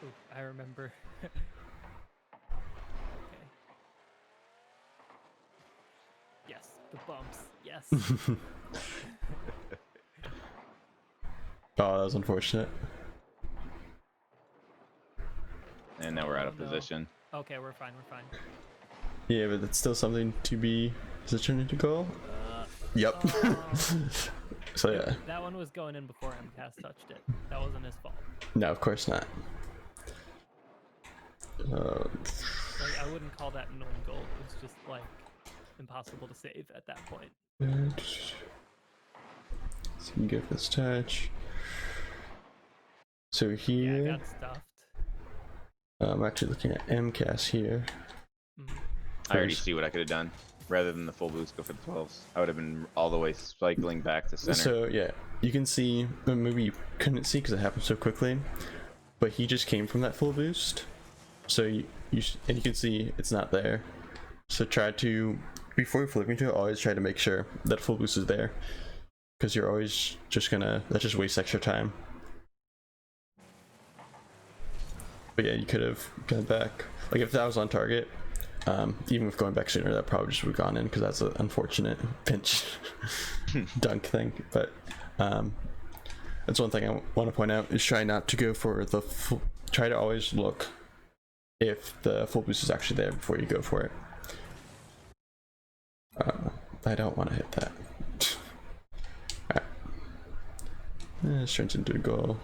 Ooh, I remember. Okay. Yes, the bumps. Yes. Oh, that was unfortunate. And now we're out of no. position. Okay, we're fine. We're fine. Yeah, but it's still something to be. Does it turn into goal? Yep. So yeah. That one was going in before MCas touched it. That wasn't his fault. No, of course not. Like, I wouldn't call that an own goal. It was just like impossible to save at that point. So you give this touch. So here, Yeah, I got stuffed. I'm actually looking at MCas here. I already see what I could have done. Rather than the full boost, go for the 12s. I would have been all the way cycling back to center. So yeah, you can see, maybe you couldn't see because it happened so quickly, but he just came from that full boost. So and you can see it's not there. So try to, before flipping to it, always try to make sure that full boost is there, because you're always just gonna, that just wastes extra time. But yeah, you could have gone back. Like if that was on target, even with going back sooner, that probably just would have gone in, because that's an unfortunate pinch dunk thing. But that's one thing I want to point out, is try not to go for the try to always look if the full boost is actually there before you go for it. I don't want to hit that. Alright. This turns into a goal.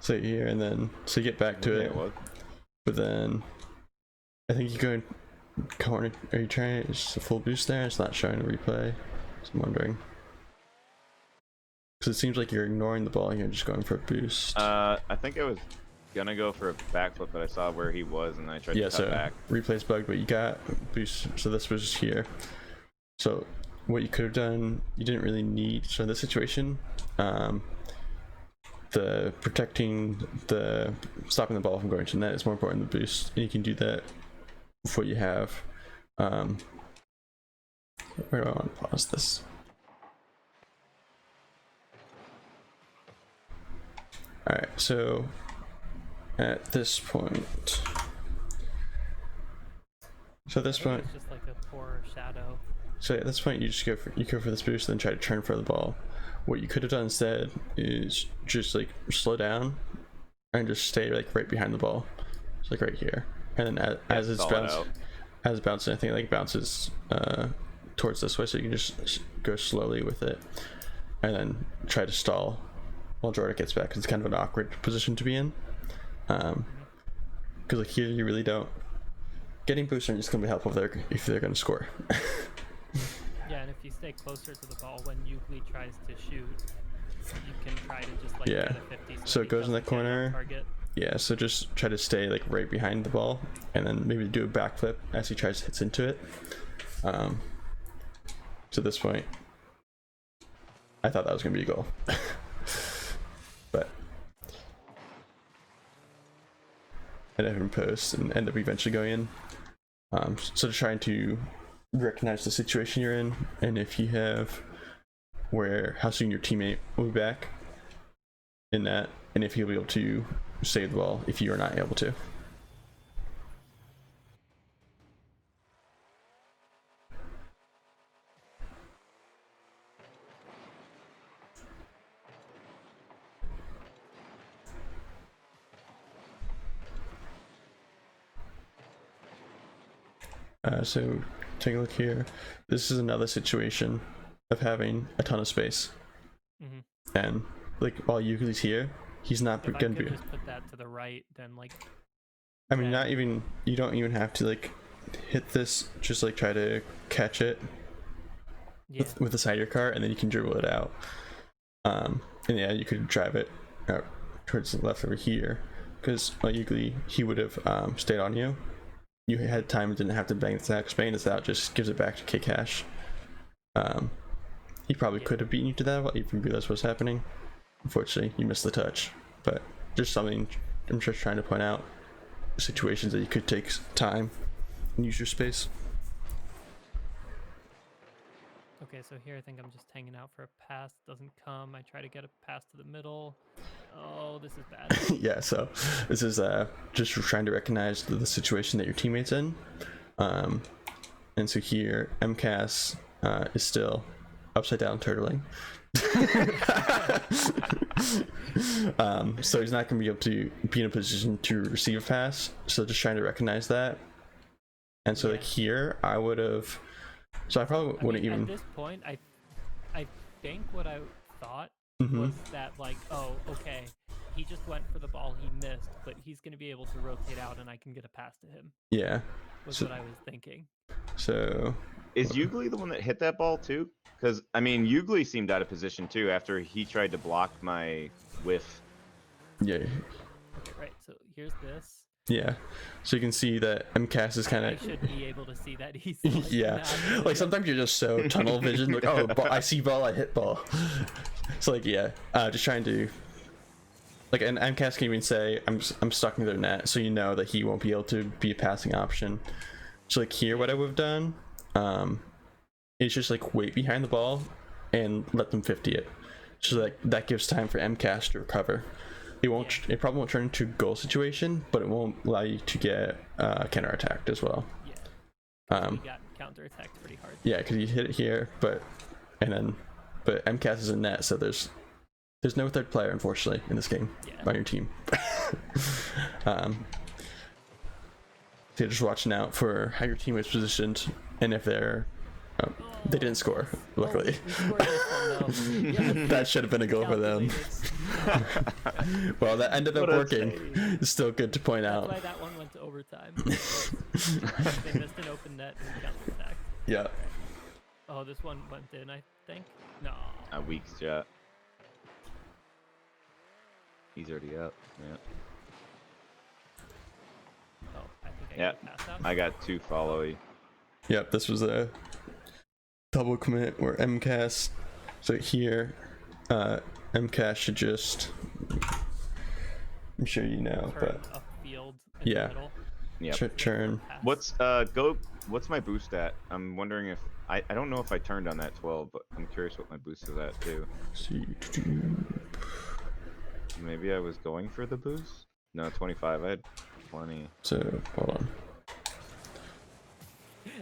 So here, and then so you get back to it, but then I think you go in corner. Are you trying? It's a full boost there. It's not showing a replay. So I'm wondering, because it seems like you're ignoring the ball and you're just going for a boost. I think I was gonna go for a backflip, but I saw where he was and I tried to cut back. Replay's bugged, but you got boost. So this was here. So what you could have done, you didn't really need. So in this situation, the stopping the ball from going to net is more important than the boost, and you can do that with what you have. Where do I want to pause this? Alright, so at this point, It's just like a poor shadow. So at this point, you just go for this boost, then try to turn for the ball. What you could have done instead is just like slow down and just stay like right behind the ball, just like right here. And then as it's bouncing, I think like bounces towards this way, so you can just go slowly with it, and then try to stall while Jordak gets back. It's kind of an awkward position to be in, because like here you really don't. Getting booster is going to be helpful if they're going to score. Yeah, and if you stay closer to the ball when Euclid tries to shoot, you can try to just like get a 50. So it goes in the corner. Yeah, so just try to stay like right behind the ball, and then maybe do a backflip as he hits into it. To this point, I thought that was going to be a goal. But I never post and end up eventually going in. So trying to recognize the situation you're in, and if you have how soon your teammate will be back in that, and if he'll be able to save the ball if you are not able to. So take a look here. This is another situation of having a ton of space, and like while Euclid's here, he's not if gonna I could just put that to the right, then like. I mean, not even. You don't even have to like hit this. Just like try to catch it with the side of your car, and then you can dribble it out. And yeah, you could drive it out towards the left over here, because Euclid, he would have stayed on you. You had time and didn't have to bang this out, because banging this out just gives it back to K-Cash. He probably could have beaten you to that if you realized what's happening. Unfortunately, you missed the touch. But just something I'm just trying to point out. Situations that you could take time and use your space. Okay, so here I think I'm just hanging out for a pass. Doesn't come. I try to get a pass to the middle. Oh, this is bad. Yeah, so this is just trying to recognize the situation that your teammate's in. And so here, MCas is still upside down turtling. So he's not going to be able to be in a position to receive a pass. So just trying to recognize that. And so like here, I would have. So I probably wouldn't even. At this point, I think what I thought Mhm. was that like, oh, okay, he just went for the ball, he missed, but he's going to be able to rotate out, and I can get a pass to him. Yeah. Was So- what I was thinking. So Is Ugly the one that hit that ball too? Because I mean, Ugly seemed out of position too after he tried to block my whiff. yeah, Okay, right. So here's this. yeah. So you can see that MCas is kind I of. should be able to see that he's like, Yeah, not doing like it. sometimes you're just so tunnel vision, like, oh, I see ball, I hit ball. So like, yeah, just trying to, like, and MCas can even say, I'm stuck near their net, so you know that he won't be able to be a passing option. So like here, what I would have done, is just like wait behind the ball and let them 50 it. So like that gives time for MCas to recover. It won't. Yeah. It probably won't turn into a goal situation, but it won't allow you to get counterattacked as well. Yeah. Um, He got counterattacked pretty hard. Yeah, because you hit it here, but MCas is in net, so there's no third player, unfortunately, in this game Yeah. on your team. So you're just watching out for how your team is positioned, and if they're they didn't score, luckily. Oh, we scored this one, though. Yes. That should have been a goal for them. Calculated. Well, that ended up What a working. save. It's still good to point That's out. why that one went to overtime. They missed an open net and counterattacked. Yeah. Oh, this one went in, I think. No. A weak shot. He's already up. Yeah. Oh, I think I Yeah. got a pass out. I got 2 followy. Yep, this was a double commit where MCas. So here, MCas should just. I'm sure you know, Turn but upfield in Yeah. the middle. Yep. churn. Pass. What's my boost at? I'm wondering if I don't know if I turned on that 12, but I'm curious what my boost is at too. See. Maybe I was going for the boost? No, 25. I had plenty. So hold on.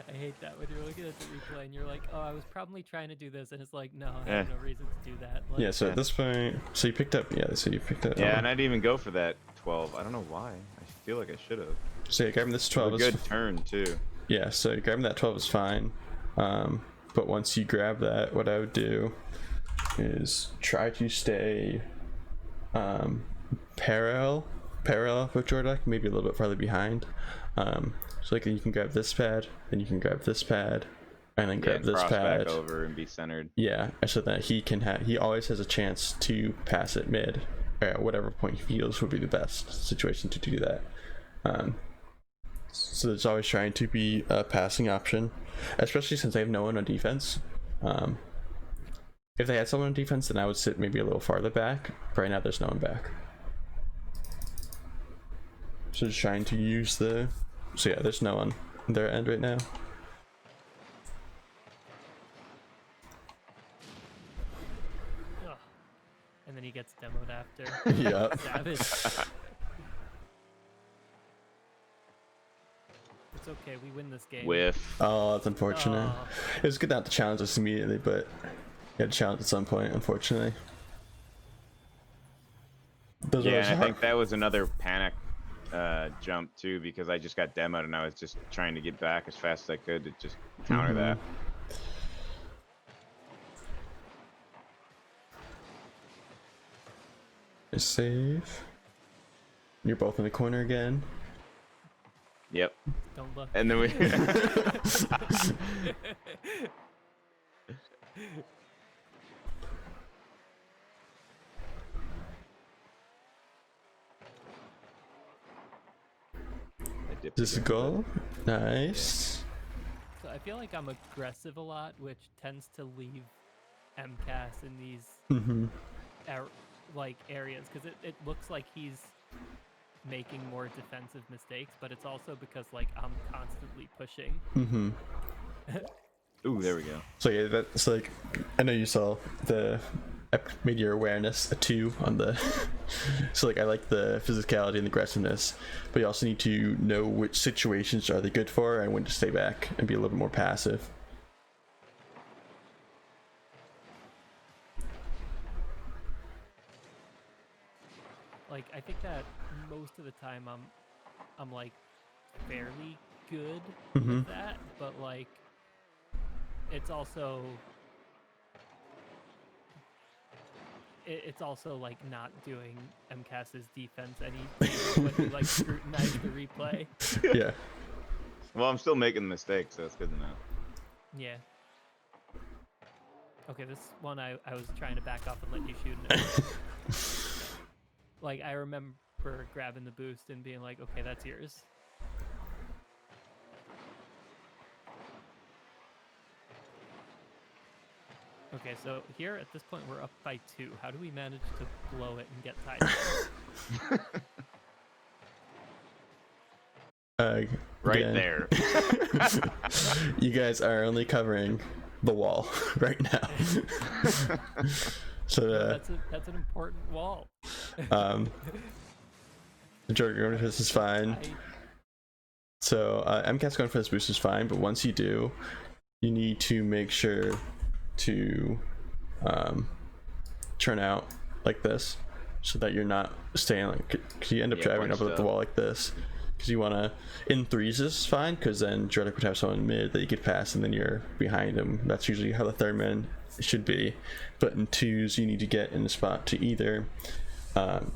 I hate that when you're looking at the replay and you're like, oh, I was probably trying to do this, and it's like, no, I have no reason to do that. Like, Yeah. So at this point, so you picked up. Yeah. So you picked up. Yeah, and I didn't even go for that 12. I don't know why. I feel like I should have. So you're grabbing this A 12. good turn too. Yeah. So grabbing that 12 is fine. But once you grab that, what I would do is try to stay parallel with Jordak, maybe a little bit farther behind. So like you can grab this pad, then you can grab this pad, and then grab this cross pad. back over and be centered. Yeah, so that he always has a chance to pass it mid, or at whatever point he feels would be the best situation to do that. So there's always trying to be a passing option, especially since they have no one on defense. If they had someone on defense, then I would sit maybe a little farther back. But right now, there's no one back. So just trying to use the. So yeah, there's no one on their end right now. ugh. And then he gets demoed after. Yeah. Savage. It's okay, we win this game. Whiff. Oh, that's unfortunate. Oh. It was good not to challenge us immediately, but you had to challenge at some point, unfortunately. Those are Yeah, always and I hard. think that was another panic jump too, because I just got demoed and I was just trying to get back as fast as I could to just counter that. Is save. You're both in the corner again. Yep. Don't look. And then we. This is a goal. Nice. So I feel like I'm aggressive a lot, which tends to leave MCas in these areas, because it looks like he's making more defensive mistakes, but it's also because like I'm constantly pushing. Ooh, there we go. So yeah, that's like, I know you saw the made your awareness a 2 on the so like I like the physicality and the aggressiveness, but you also need to know which situations are they good for and when to stay back and be a little bit more passive. Like, I think that most of the time I'm like fairly good with that, but like it's also it's also like not doing MCas's defense any when you like scrutinize the replay. Yeah. Well, I'm still making mistakes, so it's good to know. Yeah. Okay, this one I was trying to back off and let you shoot it. Like, I remember grabbing the boost and being like, okay, that's yours. Okay, so here at this point we're up by 2. How do we manage to blow it and get tied? Right Again, there. you guys are only covering the wall right now. So that's an important wall. the Jordak going for this is fine. So MCAS going for this boost is fine, but once you do, you need to make sure to turn out like this, so that you're not staying like, because you end up driving up at the wall like this. Because you want to, in 3s is fine, because then Jordak would have someone mid that you could pass and then you're behind him. That's usually how the third man should be. But in 2s, you need to get in the spot to either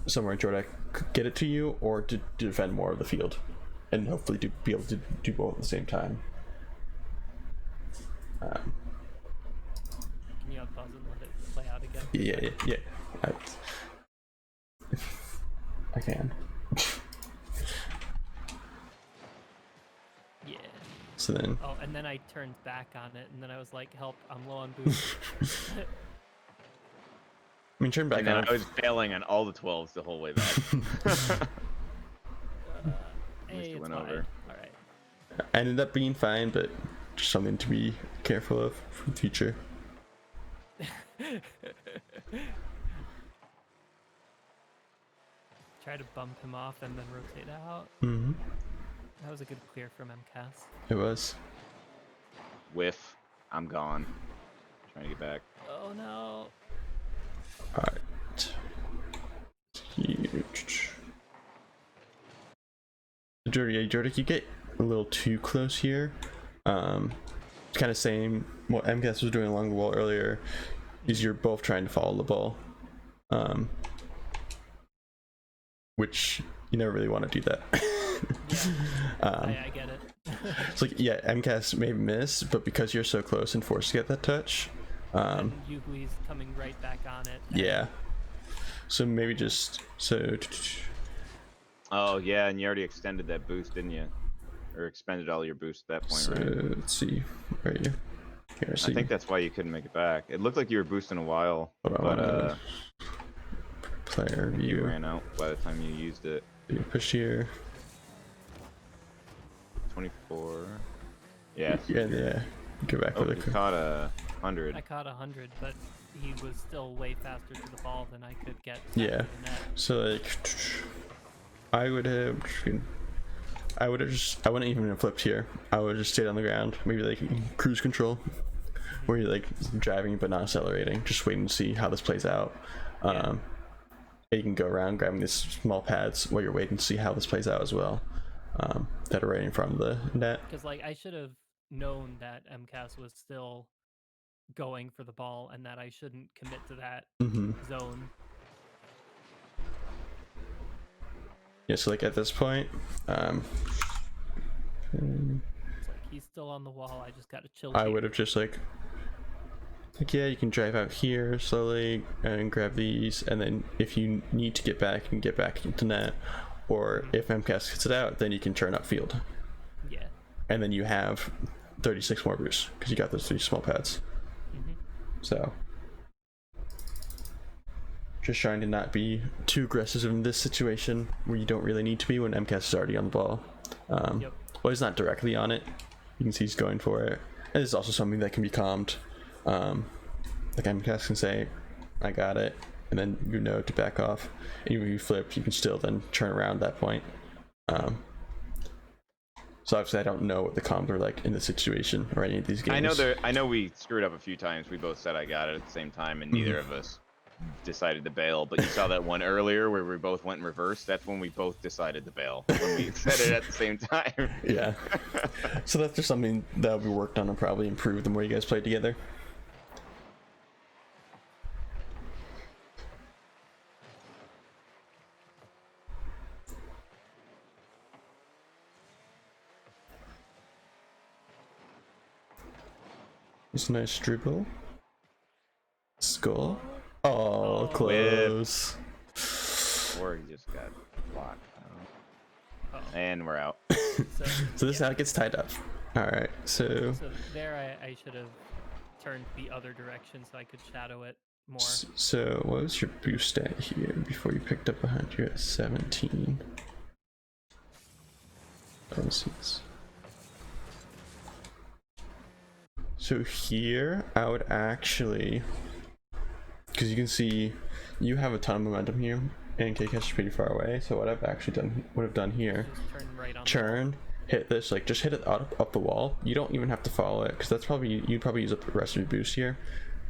somewhere Jordak could get it to you, or to defend more of the field, and hopefully to be able to do both at the same time. Can you unpause and let it play out again? Yeah. I can. Yeah. So then. Oh, and then I turned back on it, and then I was like, "Help! I'm low on boost." I mean, turn back and on. I was failing on all the 12s the whole way back. Hey, went it's over. All right. I ended up being fine, but just something to be careful of for the future. Try to bump him off and then rotate out. Mm-hmm. That was a good clear from MCas. It was. Whiff. I'm gone. Trying to get back. Oh no. Alright. Huge. Jordak, you get a little too close here. It's kind of same what MCAS was doing along the wall earlier, is you're both trying to follow the ball. Which you never really want to do that. I get it. It's like, yeah, MCAS may miss, but because you're so close and forced to get that touch, and Yugli's coming right back on it. Yeah. So maybe just Oh yeah, and you already extended that boost, didn't you? Or expended all your boost at that point, right? Let's see. Where are you? Here, I think that's why you couldn't make it back. It looked like you were boosting a while, but player view. you ran out by the time you used it. You push here. 24. Yeah. Yeah. Go back Oh, for you the. caught 100. I caught 100, but he was still way faster to the ball than I could get. Yeah. To the net. So like, I wouldn't even have flipped here. I would have just stayed on the ground. Maybe like cruise control, where you're like driving but not accelerating, just waiting to see how this plays out. Yeah. You can go around grabbing these small pads while you're waiting to see how this plays out as well. That are right in front of the net. Because like I should have known that MCAS was still going for the ball and that I shouldn't commit to that zone. Yeah, so like at this point, It's like he's still on the wall. I just gotta chill. I would have just like yeah, you can drive out here slowly and grab these, and then if you need to get back, you can get back into net, or if MCAS gets it out, then you can turn up field. Yeah. And then you have 36 more boosts because you got those 3 small pads. So just trying to not be too aggressive in this situation where you don't really need to be when MCAS is already on the ball. Well, he's not directly on it. You can see he's going for it, And it's also something that can be calmed. Like MCas can say, I got it, and then you know to back off. And even if you flip, you can still then turn around at that point. So obviously I don't know what the comms are like in this situation or any of these games. I know we screwed up a few times. We both said I got it at the same time, and neither of us decided to bail. But you saw that one earlier where we both went in reverse. That's when we both decided to bail, when we said it at the same time. Yeah. So that's just something that'll be worked on and probably improve the more you guys play together. It's a nice dribble. Skull. Oh, close. Or he just got blocked. And we're out. So this is how it gets tied up. Alright, so there I should have turned the other direction so I could shadow it more. So what was your boost at here before you picked up behind you at 17? Let's see this. So here I would actually, because you can see you have a ton of momentum here and KCAS is pretty far away, so what I've actually would have done here, Just turn right on turn, hit this, like just hit it up the wall. You don't even have to follow it, because that's probably, you'd probably use up the rest of your boost here,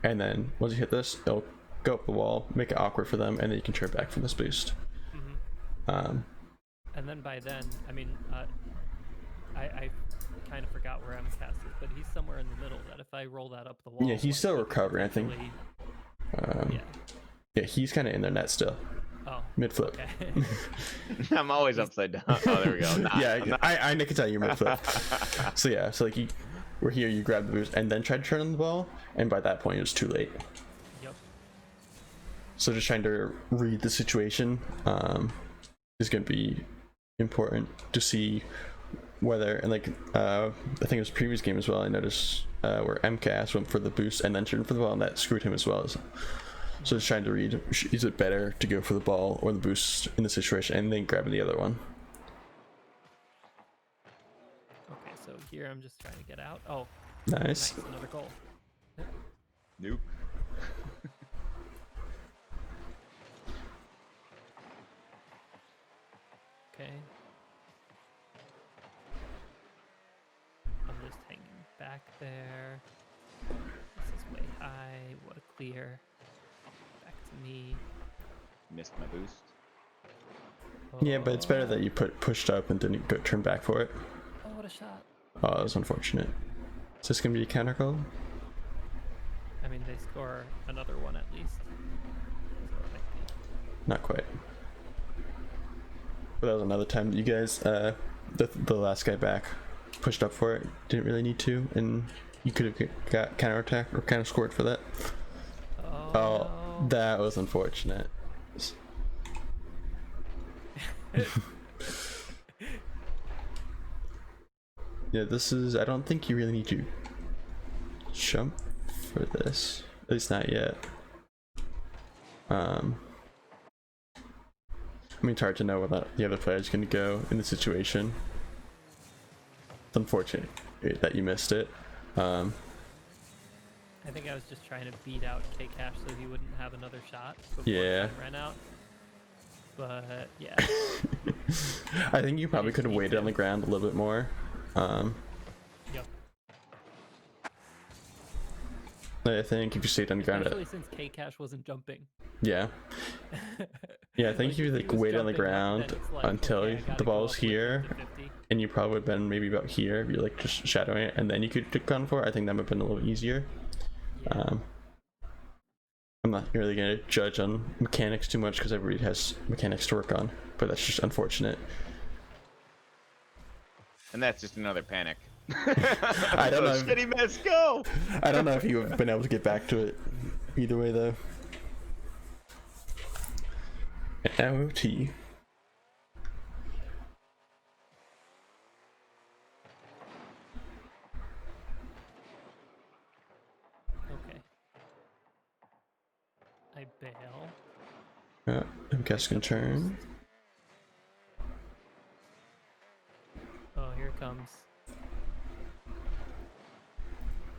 and then once you hit this, it'll go up the wall, make it awkward for them, and then you can turn back from this boost. And then by then, I mean, I kind of forgot where MCas is, but he's somewhere in the middle. That if I roll that up the wall, Yeah, he's still recovering, I think. Yeah, he's kind of in their net still. Oh, mid flip. Okay. I'm always upside down. Oh, there we go. Nah, Yeah, I can tell you're mid flip. So yeah, so like we're here, you grab the boost and then try to turn on the ball, and by that point it was too late. Yep. So just trying to read the situation is going to be important to see whether, and like I think it was previous game as well, I noticed where MCas went for the boost and then turned for the ball, and that screwed him as well. So just trying to read, is it better to go for the ball or the boost in the situation, and then grabbing the other one. Okay, so here I'm just trying to get out. Oh, Nice. Another goal. Nope. Okay. I'm just hanging back there. This is way high. What a clear. Back to me. Missed my boost. Yeah, but it's better that you pushed up and didn't go turn back for it. Oh, what a shot. Oh, that was unfortunate. Is this gonna be a counter goal? I mean, they score another one at least. So it might be. Not quite. But that was another time that you guys, the last guy back pushed up for it. Didn't really need to, and you could have got counter attack or counter scored for that. Oh, Oh, no. that was unfortunate. Yeah, this is, I don't think you really need to jump for this, at least not yet. I mean, it's hard to know where the other player is going to go in the situation. It's unfortunate that you missed it. I think I was just trying to beat out KCAS so he wouldn't have another shot before Yeah. he ran out. But yeah. I think you probably could have waited on the ground a little bit more. Yep. I think if you stayed on the ground, Especially since KCAS wasn't jumping. yeah. Yeah, I think if you he like was waited on the jumping up, ground then it's like, until okay, I gotta the go ball up was with here, 50-50. and you probably would have been maybe about here if you like just shadowing it, and then you could have gone for it. I think that would have been a little easier. Yeah. I'm not really gonna judge on mechanics too much because everybody has mechanics to work on, but that's just unfortunate. And that's just another panic. I don't know. Shitty miss, go! I don't know if you have been able to get back to it. Either way, though. MOT. Okay. I bail. I'm guessing turn. Oh, here it comes.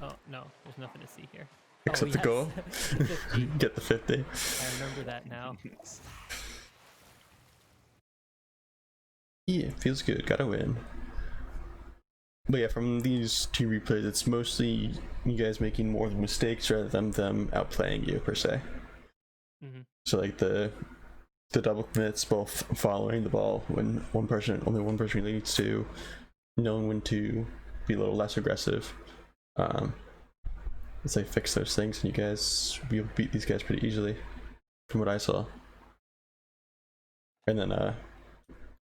Oh no, there's nothing to see here. Except the goal. 50. Get the 50. I remember that now. Yeah, feels good. Gotta win. But yeah, from these two replays, it's mostly you guys making more of the mistakes rather than them outplaying you per se. Mm-hmm. So like the double commits, both following the ball when only one person leads to, knowing when to be a little less aggressive. As I fix those things, and you guys will be able to beat these guys pretty easily, from what I saw. And then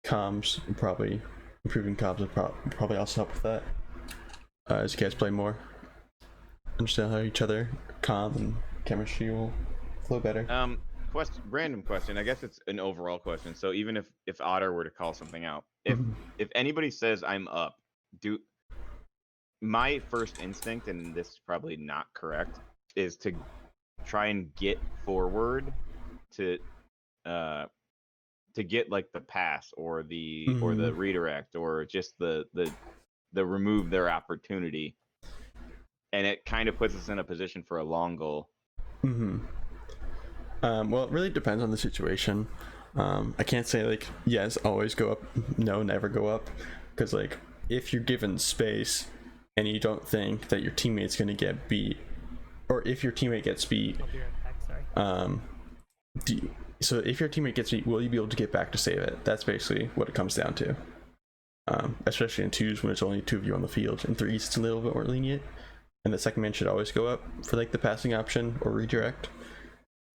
comms, probably improving comms would probably also help with that. As you guys play more, understand how each other comm and chemistry will flow better. Random question. I guess it's an overall question. So even if Otter were to call something out, Mhm. if anybody says I'm up, my first instinct, and this is probably not correct, is to try and get forward to get like the pass or the redirect or just the remove their opportunity, and it kind of puts us in a position for a long goal. Well, it really depends on the situation. I can't say like yes, always go up, no, never go up, because like if you're given space and you don't think that your teammate's gonna get beat, or if your teammate gets beat, I'll be right back, sorry. So if your teammate gets beat, will you be able to get back to save it? That's basically what it comes down to. Especially in twos when it's only two of you on the field. In threes, it's a little bit more lenient, and the second man should always go up for like the passing option or redirect.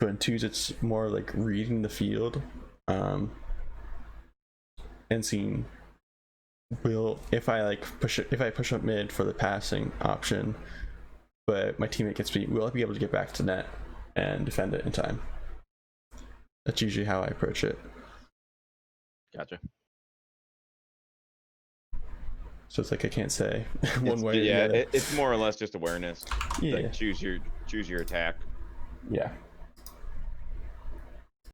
But in twos, it's more like reading the field, and seeing if I push up mid for the passing option, but my teammate gets beat, will I be able to get back to net and defend it in time? That's usually how I approach it. Gotcha. So it's like I can't say one way. Yeah, it's more or less just awareness. Yeah. Like choose your attack. Yeah.